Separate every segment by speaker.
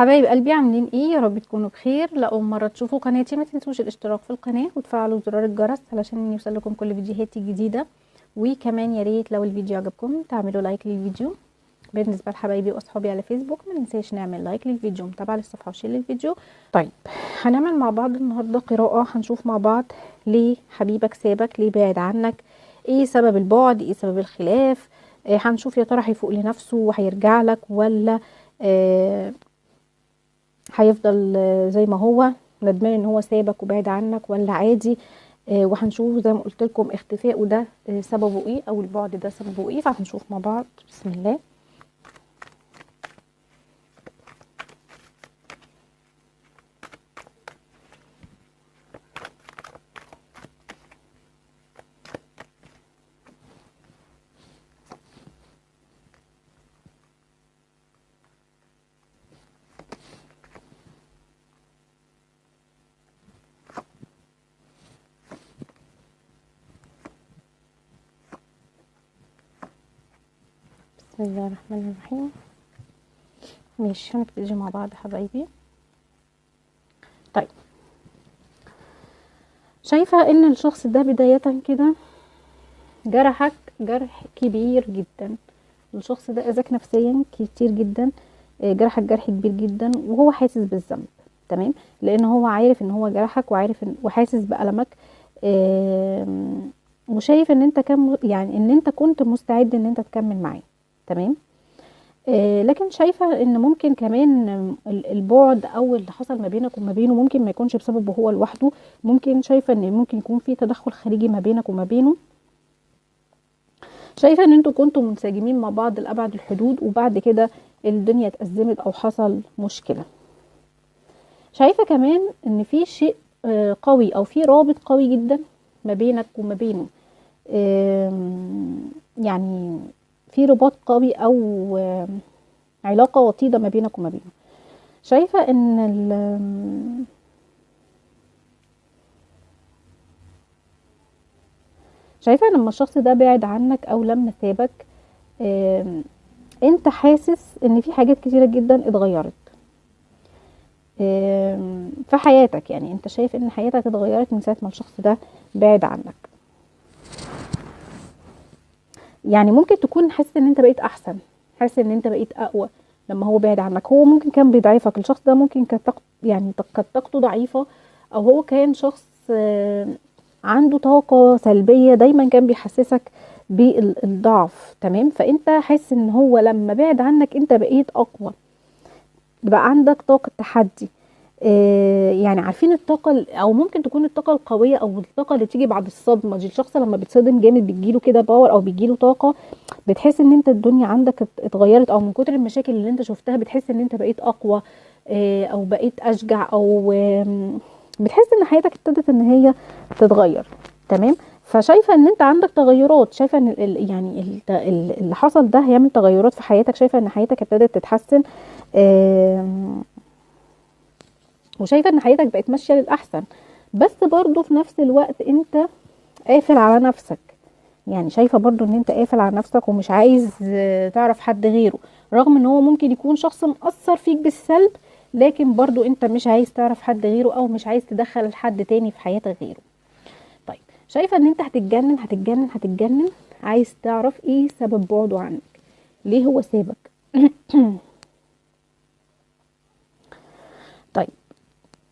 Speaker 1: حبايب قلبي عاملين ايه؟ يا رب تكونوا بخير. لأول مرة تشوفوا قناتي ما تنسوش الاشتراك في القناة وتفعلوا زرار الجرس علشان يوصل لكم كل فيديوهاتي الجديدة. وكمان يا ريت لو الفيديو عجبكم تعملوا لايك للفيديو. بالنسبة لحبايبي واصحابي على فيسبوك ما ننساش نعمل لايك للفيديو، متابعة للصفحة وشير للفيديو. طيب هنعمل مع بعض النهاردة قراءة، هنشوف مع بعض ليه حبيبك سابك، ليه بعد عنك، ايه سبب البعد، ايه سبب الخلاف. هنشوف يا ترى هيفوق لنفسه وهيرجع لك ولا هيفضل زي ما هو ندمان ان هو سابك وبعد عنك ولا عادي. وهنشوف زي ما قلت لكم اختفائه ده سببه ايه، او البعد ده سببه ايه. فهنشوف مع بعض. بسم الله. بسم الله الرحمن الرحيم. ماشي هنبتدي مع بعض حبايبي. طيب شايفة ان الشخص ده بداية كده جرحك جرح كبير جدا. الشخص ده اذاك نفسيا كتير جدا، جرحك جرح كبير جدا وهو حاسس بالذنب. تمام، لان هو عارف ان هو جرحك وعارف وحاسس بألمك. وشايف ان انت يعني ان انت كنت مستعد ان انت تكمل معاه. تمام. لكن شايفة ان ممكن كمان البعد او اللي حصل ما بينك وما بينه ممكن ما يكونش بسببه هو لوحده. ممكن شايفة ان ممكن يكون في تدخل خارجي ما بينك وما بينه. شايفة ان انتوا كنتوا منسجمين مع بعض لأبعد الحدود وبعد كده الدنيا اتأزمت او حصل مشكلة. شايفة كمان ان في شيء قوي او في رابط قوي جدا ما بينك وما بينه. يعني في رباط قوي او علاقة وطيدة ما بينك وما بينه. شايفة ان شايفة لما الشخص ده بعد عنك او لما سابك انت حاسس ان في حاجات كتيرة جدا اتغيرت في حياتك. يعني انت شايف ان حياتك اتغيرت من ساعة ما الشخص ده بعد عنك. يعني ممكن تكون حاسس ان انت بقيت احسن، حاسس ان انت بقيت اقوى لما هو بعد عنك. هو ممكن كان بيضعفك، الشخص ده ممكن كانت يعني كانت طاقته ضعيفة، او هو كان شخص عنده طاقة سلبية دايما كان بيحسسك بالضعف. تمام، فانت حاسس ان هو لما بعد عنك انت بقيت اقوى، بقى عندك طاقة تحدي. يعني عارفين الطاقة، او ممكن تكون الطاقة القوية او الطاقة اللي تيجي بعد الصدمة دي. الشخص لما بيتصدم جامد بتجيله كده باور او بتجيله طاقة، بتحس ان انت الدنيا عندك اتغيرت، او من كتر المشاكل اللي انت شفتها بتحس ان انت بقيت اقوى، او بقيت اشجع، او بتحس ان حياتك ابتدت ان هي تتغير. تمام، فشايفه ان انت عندك تغيرات، شايفه ان يعني اللي حصل ده هيعمل تغيرات في حياتك. شايفه ان حياتك ابتدت تتحسن، وشايفه ان حياتك بقت ماشيه للاحسن. بس برضو في نفس الوقت انت قافل على نفسك. يعني شايفه برضو ان انت قافل على نفسك ومش عايز تعرف حد غيره، رغم ان هو ممكن يكون شخص مأثر فيك بالسلب، لكن برضو انت مش عايز تعرف حد غيره او مش عايز تدخل حد تاني في حياتك غيره. طيب شايفه ان انت هتتجنن هتتجنن هتتجنن، عايز تعرف ايه سبب بعده عنك، ليه هو سابك. طيب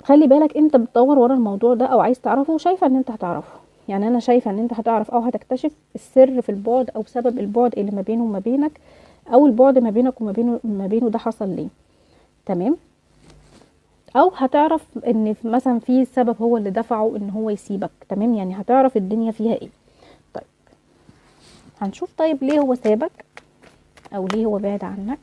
Speaker 1: خلي بالك انت بتدور ورا الموضوع ده او عايز تعرفه، وشايفه ان انت هتعرفه. يعني انا شايفه ان انت هتعرف او هتكتشف السر في البعد او سبب البعد اللي ما بينه وما بينك، او البعد ما بينك وما بينه ده حصل ليه. تمام، او هتعرف ان مثلا في سبب هو اللي دفعه ان هو يسيبك. تمام، يعني هتعرف الدنيا فيها ايه. طيب هنشوف طيب ليه هو سابك او ليه هو بعد عنك.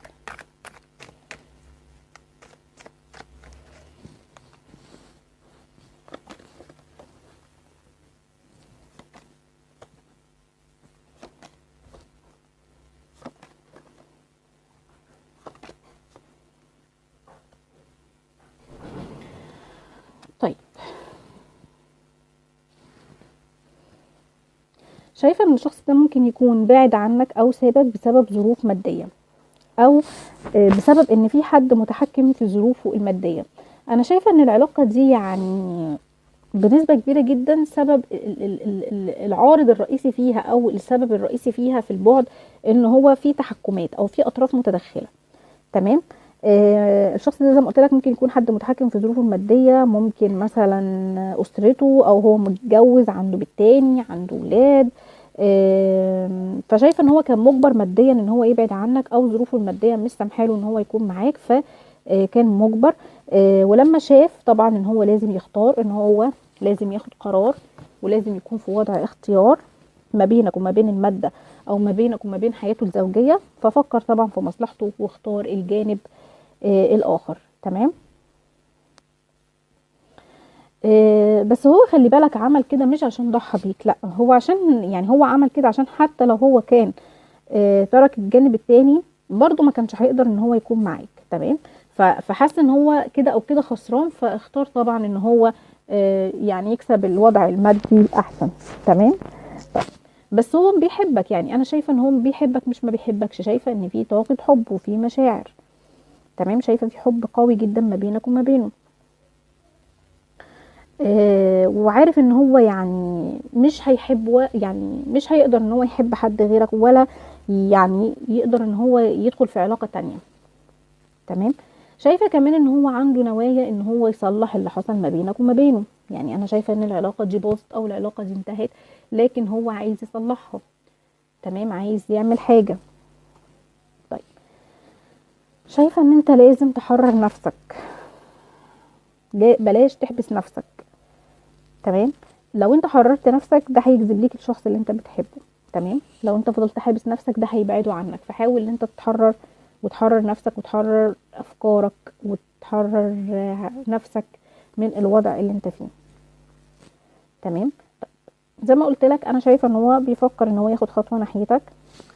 Speaker 1: طيب شايفه ان الشخص ده ممكن يكون بعد عنك او سابك بسبب ظروف ماديه. او بسبب ان في حد متحكم في ظروفه الماديه. انا شايفه ان العلاقه دي يعني بنسبه كبيره جدا سبب العارض الرئيسي فيها او السبب الرئيسي فيها في البعد ان هو في تحكمات او في اطراف متدخله. تمام. الشخص ده زي ما قلت لك ممكن يكون حد متحكم في ظروفه الماديه، ممكن مثلا اسرته، او هو متجوز عنده بيت تاني، عنده ولاد. فشايفه ان هو كان مجبر ماديا ان هو يبعد عنك، او ظروفه الماديه مش سامحاله ان هو يكون معاك، فكان مجبر. ولما شاف طبعا ان هو لازم يختار، ان هو لازم ياخد قرار، ولازم يكون في وضع اختيار ما بينك وما بين المادة، او ما بينك وما بين حياته الزوجية، ففكر طبعا في مصلحته واختار الجانب الاخر. تمام. بس هو خلي بالك عمل كده مش عشان ضحى بيك، لا، هو عشان يعني هو عمل كده عشان حتى لو هو كان ترك الجانب التاني برضه ما كانش هيقدر ان هو يكون معاك. تمام. فحس ان هو كده او كده خسران، فاختار طبعا ان هو يعني يكسب الوضع المادي الاحسن. تمام. بس هو بيحبك، يعني انا شايفه ان هو بيحبك مش ما بيحبكش، شايفه ان في طاقه حب وفي مشاعر. تمام. شايفه في حب قوي جدا ما بينك وما بينه. وعارف ان هو يعني مش هيحب يعني مش هيقدر ان هو يحب حد غيرك، ولا يعني يقدر ان هو يدخل في علاقة تانية. تمام. شايفة كمان ان هو عنده نوايا ان هو يصلح اللي حصل ما بينك وما بينه. يعني انا شايفة ان العلاقة دي باظت او العلاقة دي انتهت، لكن هو عايز يصلحها. تمام. عايز يعمل حاجة. طيب. شايفة ان انت لازم تحرر نفسك، بلاش تحبس نفسك. تمام. لو انت حررت نفسك ده هيجذب ليك الشخص اللي انت بتحبه. تمام. لو انت فضلت حابس نفسك ده هيبعده عنك، فحاول ان انت تتحرر وتحرر نفسك وتحرر افكارك وتحرر نفسك من الوضع اللي انت فيه. تمام. زي ما قلت لك انا شايفه ان هو بيفكر ان هو ياخد خطوه ناحيتك،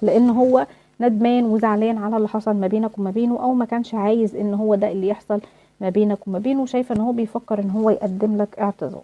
Speaker 1: لان هو ندمان وزعلان على اللي حصل ما بينك وما بينه، او ما كانش عايز ان هو ده اللي يحصل ما بينك وما بينه. شايفه ان هو بيفكر ان هو يقدم لك اعتذار.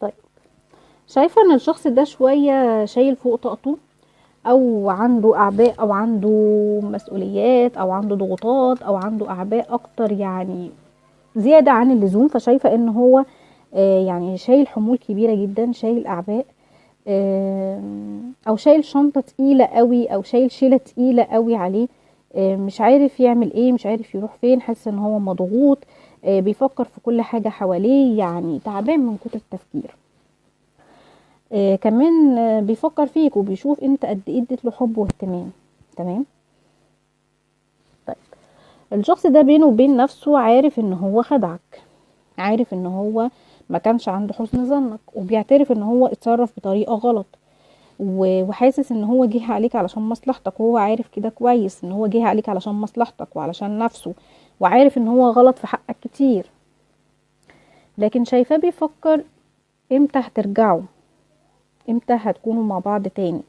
Speaker 1: طيب. شايفه ان الشخص ده شويه شايل فوق طاقته، او عنده اعباء، او عنده مسؤوليات، او عنده ضغوطات، او عنده اعباء اكتر يعني زيادة عن اللزوم. فشايفة ان هو يعني شايل حمول كبيرة جدا، شايل اعباء، او شايل شنطة تقيلة قوي، او شايل شيلة تقيلة قوي عليه. مش عارف يعمل ايه، مش عارف يروح فين، حاسس ان هو مضغوط. بيفكر في كل حاجة حواليه، يعني تعبان من كتر التفكير. كمان بيفكر فيك وبيشوف انت قد ايه اديت له حب واهتمام. تمام. طيب. الشخص ده بينه وبين نفسه عارف ان هو خدعك، عارف ان هو ما كانش عنده حسن ظنك، وبيعترف ان هو اتصرف بطريقة غلط، وحاسس ان هو جه عليك علشان مصلحتك، وهو عارف كده كويس ان هو جه عليك علشان مصلحتك وعلشان نفسه، وعارف ان هو غلط في حقك كتير. لكن شايفاه بيفكر امتى هترجعوا، امتى هتكونوا مع بعض تاني.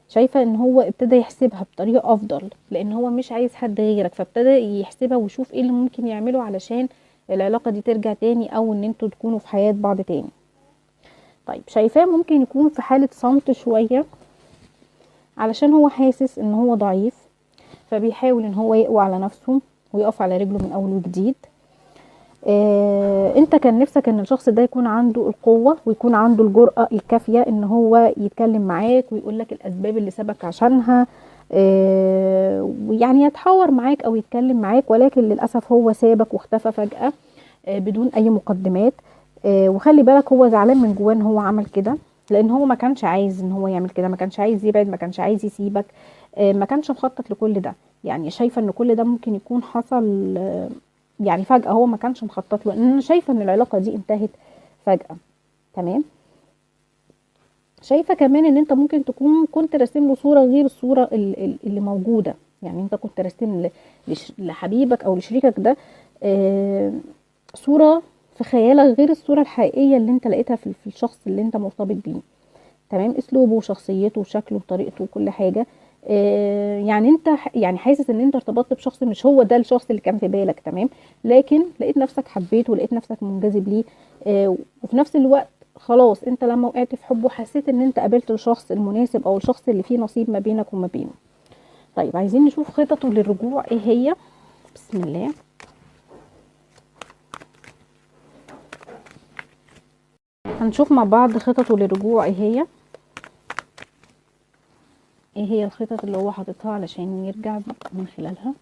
Speaker 1: شايفة ان هو ابتدى يحسبها بطريقة افضل، لان هو مش عايز حد غيرك، فابتدى يحسبها ويشوف ايه اللي ممكن يعمله علشان العلاقة دي ترجع تاني، او ان انتوا تكونوا في حياة بعض تاني. طيب. شايفاه ممكن يكون في حالة صمت شوية، علشان هو حاسس ان هو ضعيف، فبيحاول ان هو يقوى على نفسه ويقف على رجله من اول وجديد. انت كان نفسك ان الشخص ده يكون عنده القوة ويكون عنده الجرأة الكافية ان هو يتكلم معاك ويقول لك الاسباب اللي سبك عشانها، ويعني يتحاور معاك او يتكلم معاك، ولكن للأسف هو سابك واختفى فجأة بدون اي مقدمات. وخلي بالك هو زعلان من جواه ان هو عمل كده، لان هو ما كانش عايز ان هو يعمل كده، ما كانش عايز يبعد، ما كانش عايز يسيبك، ما كانش مخطط لكل ده. يعني شايفة ان كل ده ممكن يكون حصل يعني فجأة هو ما كانش مخطط له، لان انا شايفة ان العلاقة دي انتهت فجأة. تمام. شايفة كمان ان انت ممكن تكون كنت راسم له صورة غير الصورة اللي موجودة. يعني انت كنت راسم لحبيبك او لشريكك ده صورة في خيالك غير الصورة الحقيقية اللي انت لقيتها في الشخص اللي انت مرتبط بيه. تمام. اسلوبه وشخصيته وشكله وطريقته وكل حاجة. يعني انت يعني حاسس ان انت ارتبطت بشخص مش هو ده الشخص اللي كان في بالك. تمام. لكن لقيت نفسك حبيته ولقيت نفسك منجذب ليه. وفي نفس الوقت خلاص انت لما وقعت في حبه حسيت ان انت قابلت الشخص المناسب او الشخص اللي فيه نصيب ما بينك وما بينه. طيب عايزين نشوف خططه للرجوع ايه هي. بسم الله. هنشوف مع بعض خططه للرجوع ايه هي. ايه هي الخطط اللي هو حاططها علشان يرجع من خلالها.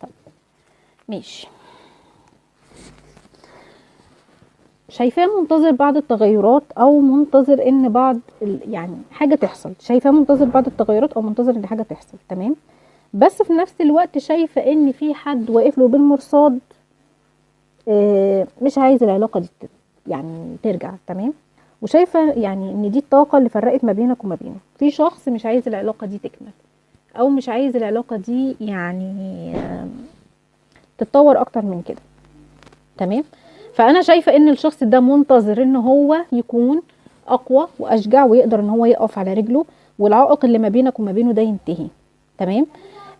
Speaker 1: طيب ماشي. شايفاه منتظر بعض التغيرات او منتظر ان بعض يعني حاجه تحصل. شايفاه منتظر بعض التغيرات او منتظر ان حاجه تحصل. تمام. بس في نفس الوقت شايفه ان في حد واقف له بالمرصاد. مش عايز العلاقه دي يعني ترجع. تمام. وشايفه يعني ان دي الطاقه اللي فرقت ما بينك وما بينه. في شخص مش عايز العلاقه دي تكمل او مش عايز العلاقه دي يعني تتطور اكتر من كده. تمام. فانا شايفه ان الشخص ده منتظر ان هو يكون اقوى واشجع ويقدر ان هو يقف على رجله والعائق اللي ما بينك وما بينه ده ينتهي. تمام.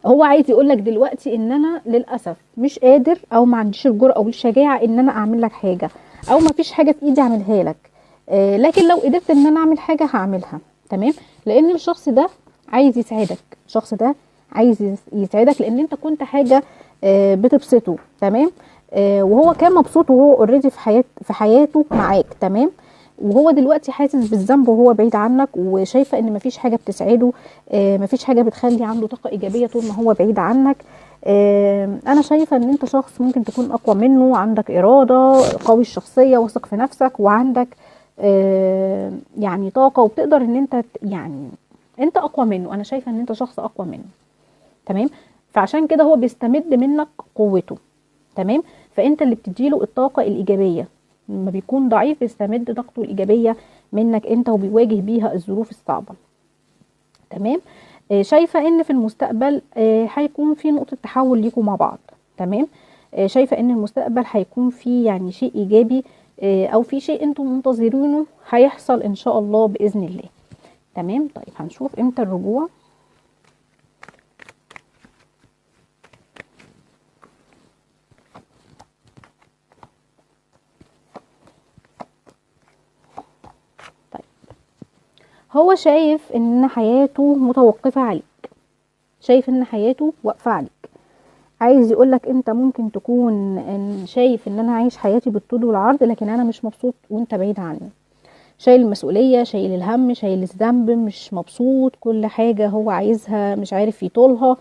Speaker 1: هو عايز يقول لك دلوقتي ان انا للاسف مش قادر او ما عنديش الجرأة او الشجاعه ان انا اعمل لك حاجه او ما فيش حاجه في ايدي اعملها لك. لكن لو قدرت ان انا اعمل حاجه هعملها. تمام. لان الشخص ده عايز يساعدك. الشخص ده عايز يساعدك لان انت كنت حاجه بتبسطه. تمام. وهو كان مبسوط وهو اوريدي في حياته معاك. تمام. وهو دلوقتي حاسس بالذنب وهو بعيد عنك وشايفه ان مفيش حاجه بتسعده. مفيش حاجه بتخلي عنده طاقه ايجابيه طول ما هو بعيد عنك. انا شايفه ان انت شخص ممكن تكون اقوى منه. عندك اراده قوي الشخصيه واثق في نفسك وعندك يعني طاقه وبتقدر ان انت يعني انت اقوى منه. انا شايفه ان انت شخص اقوى منه. تمام. فعشان كده هو بيستمد منك قوته. تمام. فانت اللي بتديله الطاقه الايجابيه. لما بيكون ضعيف بيستمد طاقته الايجابيه منك انت وبيواجه بيها الظروف الصعبه. تمام. شايفه ان في المستقبل هيكون في نقطه تحول ليكم مع بعض. تمام. شايفه ان المستقبل هيكون فيه يعني شيء ايجابي او في شيء انتم منتظرينه هيحصل ان شاء الله باذن الله. تمام. طيب هنشوف امتى الرجوع. هو شايف ان حياته متوقفة عليك. شايف ان حياته واقفة عليك. عايز يقولك انت ممكن تكون شايف ان انا عايش حياتي بالطول والعرض لكن انا مش مبسوط وانت بعيد عني. شايل المسؤولية شايل الهم شايل الذنب مش مبسوط. كل حاجة هو عايزها مش عارف يطولها.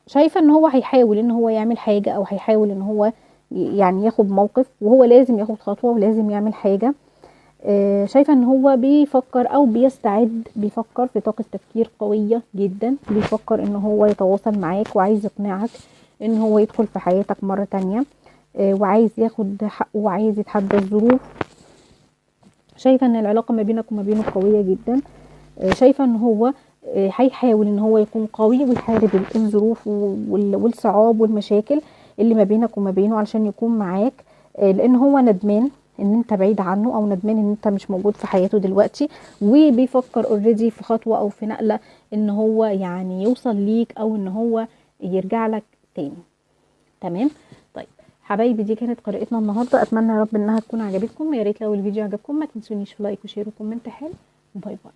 Speaker 1: شايفة ان هو هيحاول ان هو يعمل حاجة او هيحاول ان هو يعني ياخد موقف وهو لازم ياخد خطوة ولازم يعمل حاجة. شايفة ان هو بيفكر او بيفكر في طاقة تفكير قوية جدا. بيفكر ان هو يتواصل معاك وعايز يقنعك ان هو يدخل في حياتك مرة تانية. وعايز ياخد حقه وعايز يتحدى الظروف. شايفة ان العلاقة ما بينك وما بينه قوية جدا. شايفة ان هو هيحاول ان هو يكون قوي ويحارب الظروف والصعاب والمشاكل اللي ما بينك وما بينه علشان يكون معاك. لان هو ندمان ان انت بعيد عنه او ندمان ان انت مش موجود في حياته دلوقتي وبيفكر اوريدي في خطوة او في نقلة ان هو يعني يوصل ليك او ان هو يرجع لك تاني. تمام. طيب حبايبي دي كانت قراءتنا النهارده. اتمنى يا رب انها تكون عجبتكم. يا ريت لو الفيديو عجبكم ما تنسونيش في لايك وشير وكومنت حلو. باي باي.